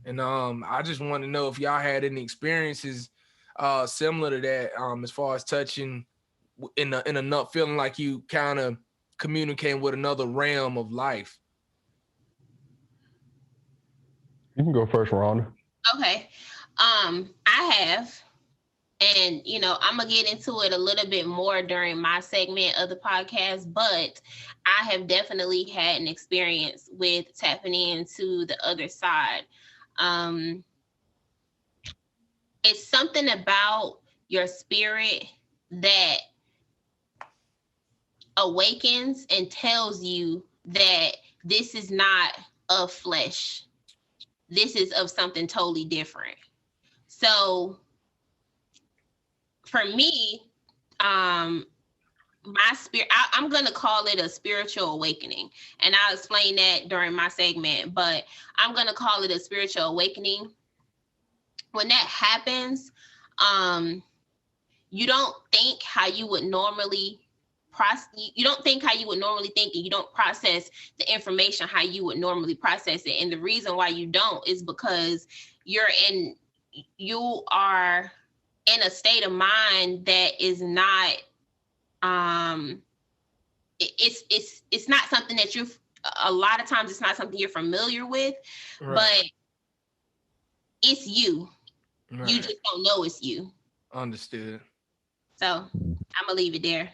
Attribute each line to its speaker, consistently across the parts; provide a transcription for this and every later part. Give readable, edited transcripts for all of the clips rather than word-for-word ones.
Speaker 1: And I just want to know if y'all had any experiences similar to that, as far as touching in a nut, feeling like you kind of communicating with another realm of life.
Speaker 2: You can go first, Rhonda.
Speaker 3: Okay. I have, and I'm gonna get into it a little bit more during my segment of the podcast, but I have definitely had an experience with tapping into the other side. Um, it's something about your spirit that awakens and tells you that this is not of flesh. This is of something totally different. So for me, my spirit, I'm going to call it a spiritual awakening. And I'll explain that during my segment, but I'm going to call it a spiritual awakening. When that happens, you don't think how you would normally you don't think how you would normally think, and you don't process the information how you would normally process it. And the reason why you don't is because you are in a state of mind that is not it's not something that a lot of times it's not something you're familiar with, right. But it's you. Right. You just don't know it's you.
Speaker 1: Understood.
Speaker 3: So I'm gonna leave it there.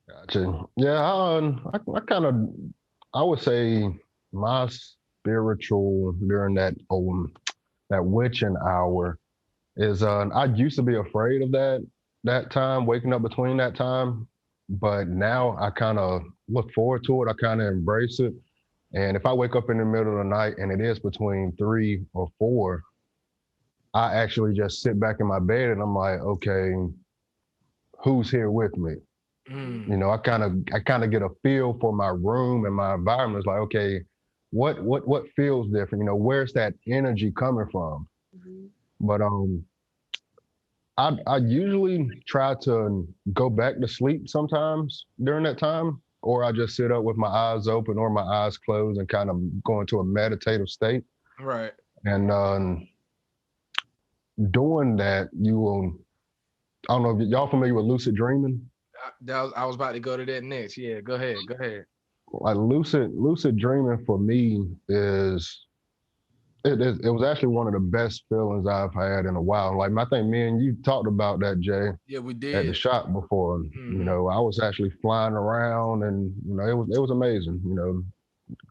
Speaker 2: Gotcha. Yeah, I kind of, I would say my spiritual during that witching hour is I used to be afraid of that time, waking up between that time, but now I kind of look forward to it. I kind of embrace it. And if I wake up in the middle of the night and it is between 3 or 4, I actually just sit back in my bed and I'm like, okay, who's here with me? I kind of get a feel for my room and my environment. It's like, okay, what feels different? Where's that energy coming from? Mm-hmm. But I usually try to go back to sleep sometimes during that time, or I just sit up with my eyes open or my eyes closed and kind of go into a meditative state.
Speaker 1: Right.
Speaker 2: And doing that, you will. I don't know if y'all familiar with lucid dreaming.
Speaker 1: I was about to go to that next. Yeah, go ahead.
Speaker 2: Like lucid dreaming for me is it was actually one of the best feelings I've had in a while. Like I think me and you talked about that, Jay.
Speaker 1: Yeah, we did
Speaker 2: at the shop before. Mm-hmm. I was actually flying around, and it was amazing.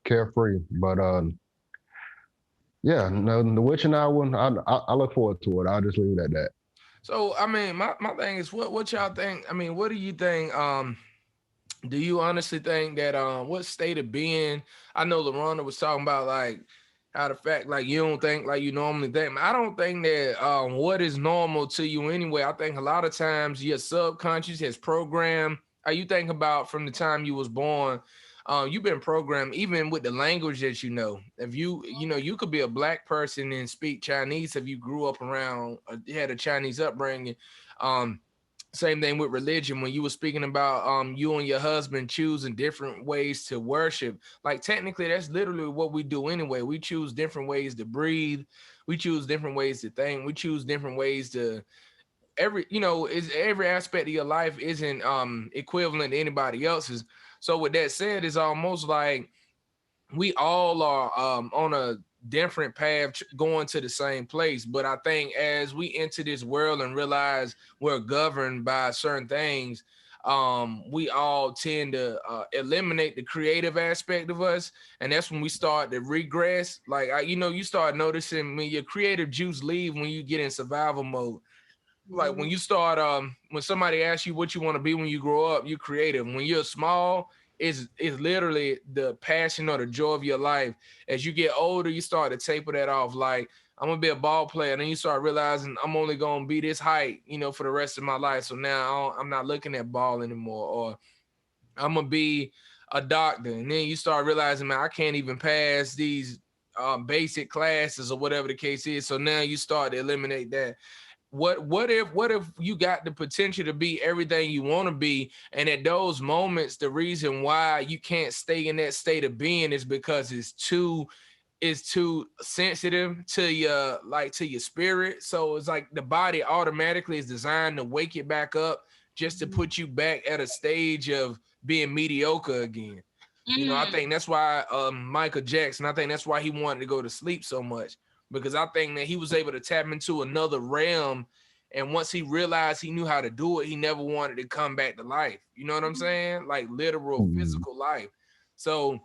Speaker 2: Carefree. But yeah, the witching hour, I look forward to it. I'll just leave it at that.
Speaker 1: So, I mean, my thing is, what y'all think? I mean, what do you think? Do you honestly think that what state of being? I know LaRonda was talking about like how the fact like you don't think like you normally think. I don't think that what is normal to you anyway. I think a lot of times your subconscious has programmed. You think about from the time you was born. You've been programmed even with the language that you know. If you could be a black person and speak Chinese if you grew up around, had a Chinese upbringing. Same thing with religion. When you were speaking about you and your husband choosing different ways to worship, like technically that's literally what we do anyway. We choose different ways to breathe. We choose different ways to think. We choose different ways to every aspect of your life isn't equivalent to anybody else's. So with that said, it's almost like we all are on a different path going to the same place. But I think as we enter this world and realize we're governed by certain things, we all tend to eliminate the creative aspect of us. And that's when we start to regress. Like, you start noticing when your creative juice leave when you get in survival mode. Like when you start, when somebody asks you what you want to be when you grow up, you're creative. When you're small, it's literally the passion or the joy of your life. As you get older, you start to taper that off. Like, I'm going to be a ball player. And then you start realizing I'm only going to be this height, for the rest of my life. So now I'm not looking at ball anymore. Or I'm going to be a doctor. And then you start realizing, man, I can't even pass these basic classes or whatever the case is. So now you start to eliminate that. What if you got the potential to be everything you want to be, and at those moments the reason why you can't stay in that state of being is because it's too is too sensitive to your spirit. So it's like the body automatically is designed to wake it back up just to put you back at a stage of being mediocre again. You know, I think that's why Michael Jackson, I think that's why he wanted to go to sleep so much, because I think that he was able to tap into another realm. And once he realized he knew how to do it, he never wanted to come back to life. You know what I'm saying? Like literal physical life. So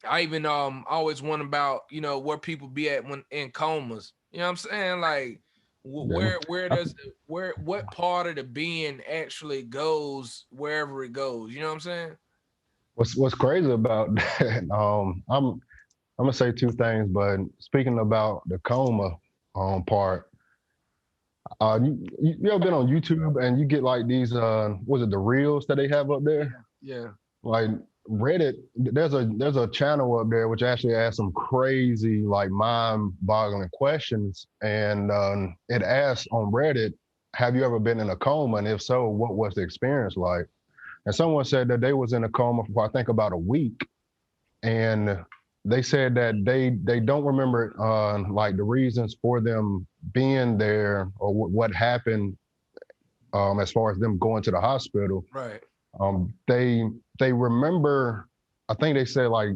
Speaker 1: I even always wonder about, you know, where people be at when in comas. You know what I'm saying? Like what part of the being actually goes wherever it goes. You know what I'm saying?
Speaker 2: What's crazy about that? I'm gonna say two things, but speaking about the coma part, you ever been on YouTube and you get like these was it the reels that they have up there?
Speaker 1: Yeah.
Speaker 2: Like Reddit, there's a channel up there which actually asks some crazy, like mind-boggling questions, and it asks on Reddit, "Have you ever been in a coma? And if so, what was the experience like?" And someone said that they was in a coma for I think about a week, and they said that they don't remember like the reasons for them being there or what happened as far as them going to the hospital.
Speaker 1: Right.
Speaker 2: They remember, I think they said like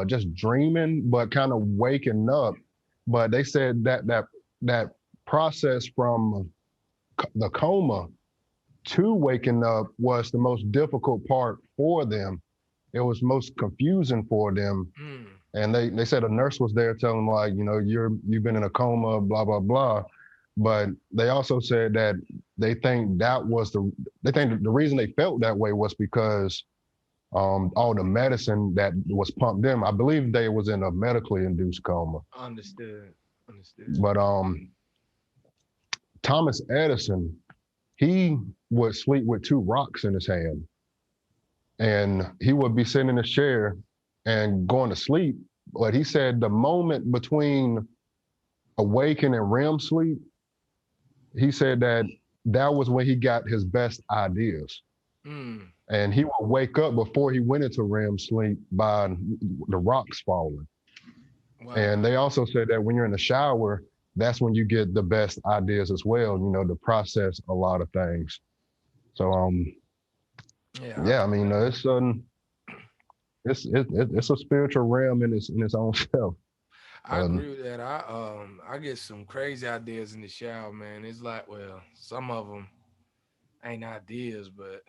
Speaker 2: just dreaming, but kind of waking up. But they said that process from the coma to waking up was the most difficult part for them. It was most confusing for them. And they said a nurse was there telling them, like, you know, you've been in a coma, blah, blah, blah. But they also said that they think the reason they felt that way was because all the medicine that was pumped in. I believe they was in a medically induced coma.
Speaker 1: Understood.
Speaker 2: But Thomas Edison, he would sleep with two rocks in his hand. And he would be sitting in his chair and going to sleep. But he said the moment between awaken and REM sleep, he said that was when he got his best ideas. And he would wake up before he went into REM sleep by the rocks falling. Wow. And they also said that when you're in the shower, that's when you get the best ideas as well, you know, to process a lot of things. So, yeah, I mean, it's a spiritual realm in its own self.
Speaker 1: I agree with that. I get some crazy ideas in the shower, man. It's like, well, some of them ain't ideas, but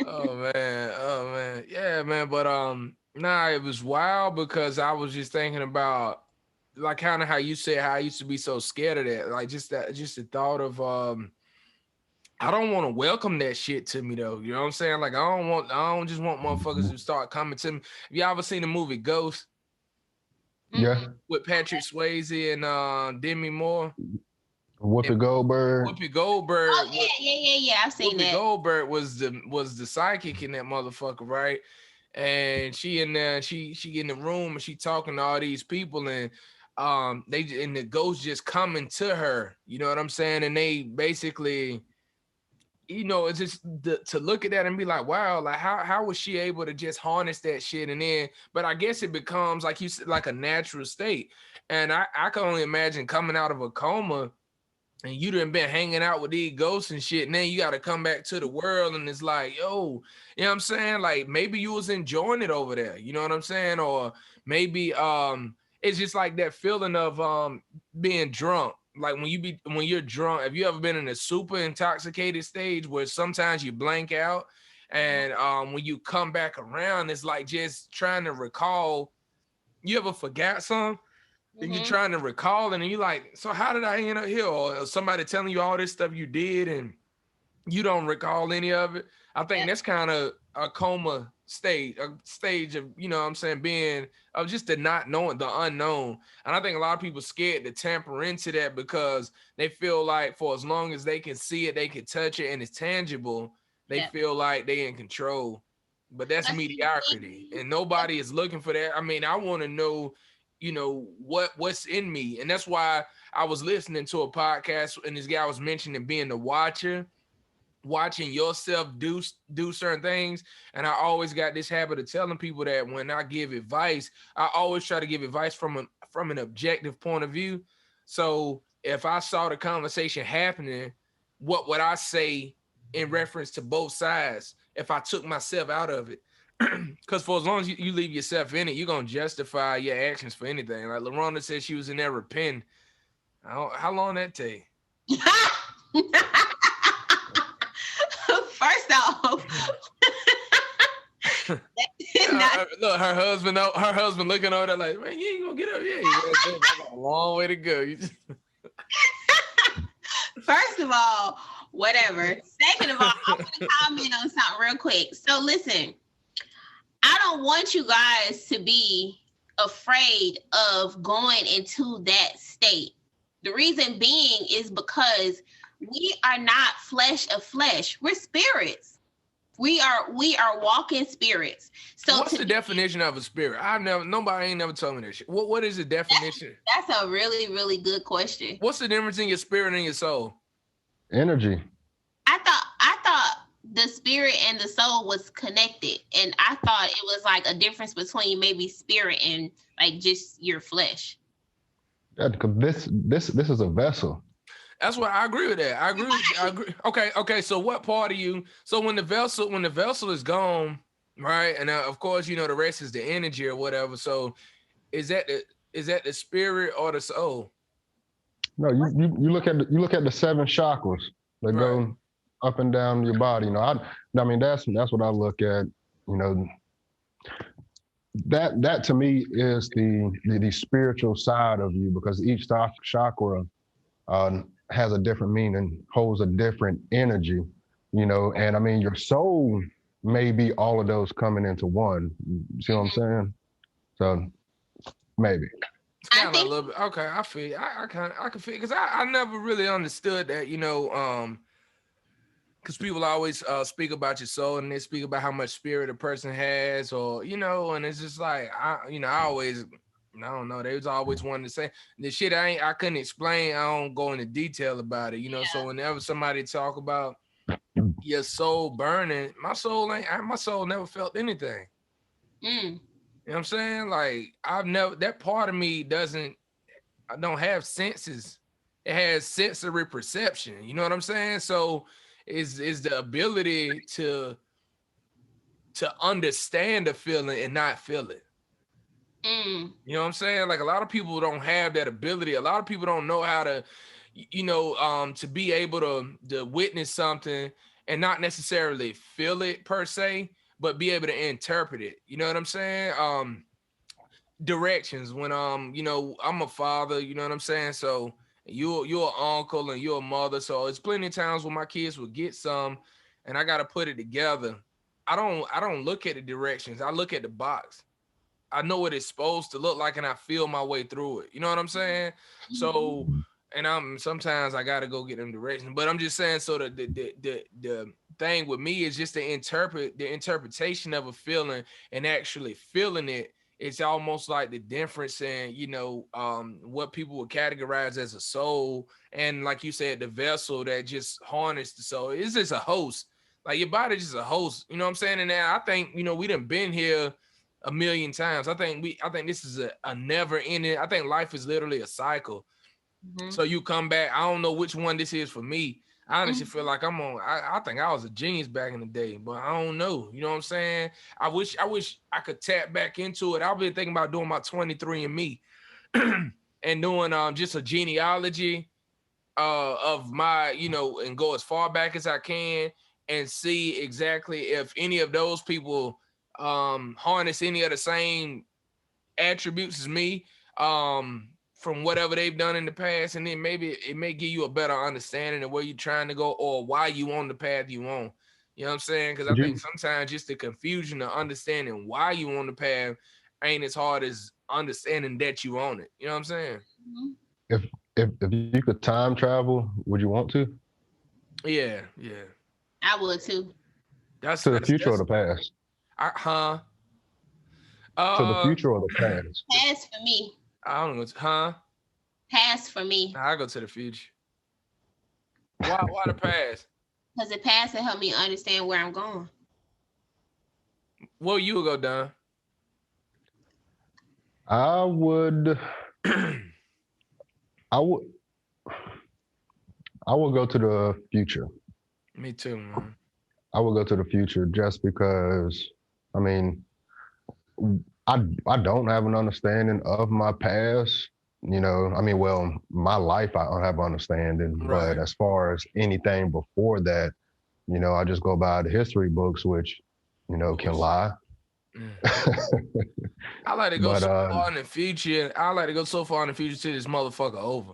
Speaker 1: oh man, yeah, man. But nah, it was wild because I was just thinking about like kind of how you said how I used to be so scared of that, like just the thought of I don't want to welcome that shit to me though. You know what I'm saying? Like I don't just want motherfuckers to start coming to me. Have you ever seen the movie Ghost?
Speaker 2: Yeah.
Speaker 1: With Patrick Swayze and Demi Moore.
Speaker 2: Whoopi Goldberg.
Speaker 3: Oh, yeah. I've seen that.
Speaker 1: Whoopi Goldberg was the psychic in that motherfucker, right? And she in there, she in the room and she talking to all these people, and the ghost just coming to her. You know what I'm saying? And they basically, you know, it's just to look at that and be like, wow, like how was she able to just harness that shit? And then, but I guess it becomes like you said, like a natural state. And I can only imagine coming out of a coma and you done been hanging out with these ghosts and shit, and then you got to come back to the world, and it's like, yo, you know what I'm saying? Like maybe you was enjoying it over there, you know what I'm saying? Or maybe it's just like that feeling of being drunk. Like when you're drunk, have you ever been in a super intoxicated stage where sometimes you blank out, and when you come back around, it's like just trying to recall. You ever forgot something? And you're trying to recall, and you're like, so how did I end up here? Or somebody telling you all this stuff you did, and you don't recall any of it. I think that's kind of a coma stage, a stage of, you know what I'm saying, being of just the not knowing, the unknown. And I think a lot of people scared to tamper into that because they feel like for as long as they can see it, they can touch it, and it's tangible, they feel like they in control. But that's mediocrity, and nobody is looking for that. I mean, I want to know, you know, what's in me. And that's why I was listening to a podcast and this guy was mentioning being the watcher. watching yourself do certain things. And I always got this habit of telling people that when I give advice, I always try to give advice from an objective point of view. So if I saw the conversation happening, what would I say in reference to both sides if I took myself out of it? Because for as long as you leave yourself in it, you're going to justify your actions for anything. Like LaRonda said she was in there repenting. How long that take?
Speaker 3: First off,
Speaker 1: look, her husband looking over there like, man, you ain't gonna get up yet. I got a long way to go.
Speaker 3: First of all, whatever. Second of all, I want to comment on something real quick. So listen, I don't want you guys to be afraid of going into that state. The reason being is because we are not flesh of flesh. We're spirits. We are walking spirits. So
Speaker 1: what's the definition of a spirit? Nobody ain't never told me that shit. What is the definition?
Speaker 3: That's a really, really good question.
Speaker 1: What's the difference in your spirit and your soul?
Speaker 2: Energy.
Speaker 3: I thought the spirit and the soul was connected, and I thought it was like a difference between maybe spirit and like just your flesh.
Speaker 2: Yeah, because this is a vessel.
Speaker 1: That's what I agree with that. I agree. Okay. So what part of you? So when the vessel is gone, right? And of course, the rest is the energy or whatever. So is that the spirit or the soul?
Speaker 2: No, you look at the seven chakras that go up and down your body. I mean that's what I look at. That to me is the spiritual side of you, because each chakra has a different meaning, holds a different energy, and I mean your soul may be all of those coming into one. You see what I'm saying? So maybe.
Speaker 1: It's kind of a little bit. Okay, I feel. I can feel, because I never really understood that, because people always speak about your soul, and they speak about how much spirit a person has, or and it's just like I don't know. They was always wanting to say the shit I couldn't explain. I don't go into detail about it, Yeah. So whenever somebody talk about your soul burning, my soul never felt anything. You know what I'm saying? Like that part of me I don't have senses. It has sensory perception. You know what I'm saying? So is the ability to understand the feeling and not feel it. You know what I'm saying? Like a lot of people don't have that ability. A lot of people don't know how to, to be able to witness something and not necessarily feel it per se, but be able to interpret it. You know what I'm saying? Directions when I'm a father, you know what I'm saying? So you're an uncle and you're a mother. So it's plenty of times when my kids will get some and I gotta put it together. I don't look at the directions. I look at the box. I know what it's supposed to look like and I feel my way through it. You know what I'm saying? So, and sometimes I gotta go get them directions, but I'm just saying, so the thing with me is just to interpret the interpretation of a feeling and actually feeling it. It's almost like the difference in, what people would categorize as a soul. And like you said, the vessel that just harnessed the soul. It's just a host. Like your body's just a host. You know what I'm saying? And now I think, we done been here a million times. I think this is a never ending. I think life is literally a cycle. So you come back. I don't know which one this is for me. I honestly feel like I think I was a genius back in the day, but I don't know. You know what I'm saying? I wish I could tap back into it. I've been thinking about doing my 23andMe and doing just a genealogy of my, and go as far back as I can and see exactly if any of those people harness any of the same attributes as me. From whatever they've done in the past, and then maybe it may give you a better understanding of where you're trying to go or why you on the path you on. You know what I'm saying? Because I think sometimes just the confusion of understanding why you on the path ain't as hard as understanding that you own it. You know what I'm saying?
Speaker 2: If you could time travel, would you want to?
Speaker 1: Yeah.
Speaker 3: I would too.
Speaker 2: That's to the future or the past? To the future or the past?
Speaker 3: Past for me.
Speaker 1: I don't know.
Speaker 3: Past for me.
Speaker 1: I go to the future. Why the past?
Speaker 3: Because the past will help me understand where I'm going.
Speaker 1: Well, you will go, Don.
Speaker 2: I would I would I would go to the future.
Speaker 1: Me too, man.
Speaker 2: I would go to the future just because I mean I don't have an understanding of my past. You know, I mean, well, my life I don't have understanding,
Speaker 1: Right.
Speaker 2: but as far as anything before that, you know, I just go by the history books, which, you know, can lie.
Speaker 1: I like to go
Speaker 2: But
Speaker 1: so far in the future. I like to go so far in the future till this motherfucker over.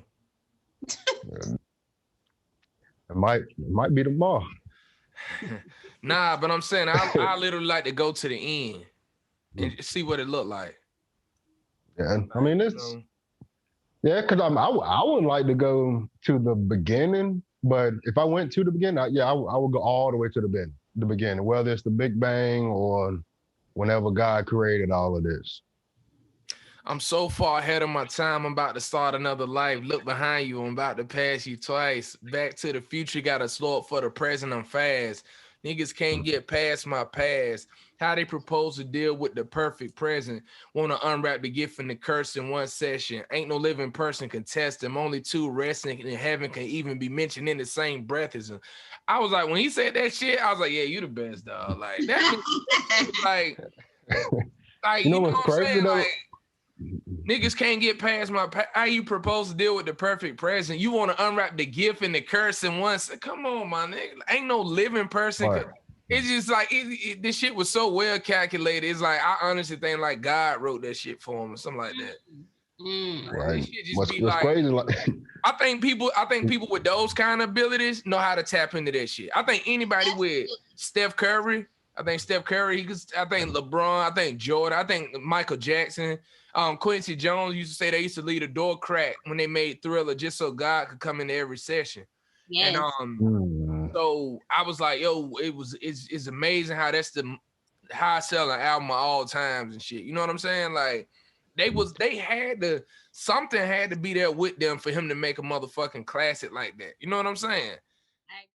Speaker 2: it might be tomorrow.
Speaker 1: Nah, but I'm saying I literally like to go to the end and see what it look like.
Speaker 2: Yeah, I mean it's yeah, because I would like to go to the beginning, but if I went to the beginning, I would go all the way to the beginning, whether it's the Big Bang or whenever God created all of this.
Speaker 1: I'm so far ahead of my time. I'm about to start another life. Look behind you. I'm about to pass you twice. Back to the future. Got to slow up for the present. I'm fast. Niggas can't get past my past. How they propose to deal with the perfect present. Want to unwrap the gift and the curse in one session. Ain't no living person can test them. Only two resting in heaven can even be mentioned in the same breath as him. I was like, when he said that shit, I was like, yeah, you the best, dog. Like, that like,
Speaker 2: You know
Speaker 1: what
Speaker 2: what's
Speaker 1: I'm
Speaker 2: crazy
Speaker 1: saying?
Speaker 2: though?
Speaker 1: Like, niggas can't get past my how you propose to deal with the perfect present. You want to unwrap the gift and the curse in one. Come on, my nigga. Ain't no living person.
Speaker 2: Right.
Speaker 1: It's just like this shit was so well calculated. It's like I honestly think like God wrote that shit for him or something like that.
Speaker 2: Right.
Speaker 1: Just
Speaker 2: What's crazy? Like,
Speaker 1: I think people with those kind of abilities know how to tap into that shit. I think anybody with Steph Curry. I think Steph Curry. I think LeBron. I think Jordan. I think Michael Jackson. Quincy Jones used to say they used to leave a door crack when they made Thriller just so God could come into every session.
Speaker 3: Yes.
Speaker 1: And so I was like, yo, it's amazing how that's the highest selling album of all times and shit. You know what I'm saying? Like something had to be there with them for him to make a motherfucking classic like that. You know what I'm saying?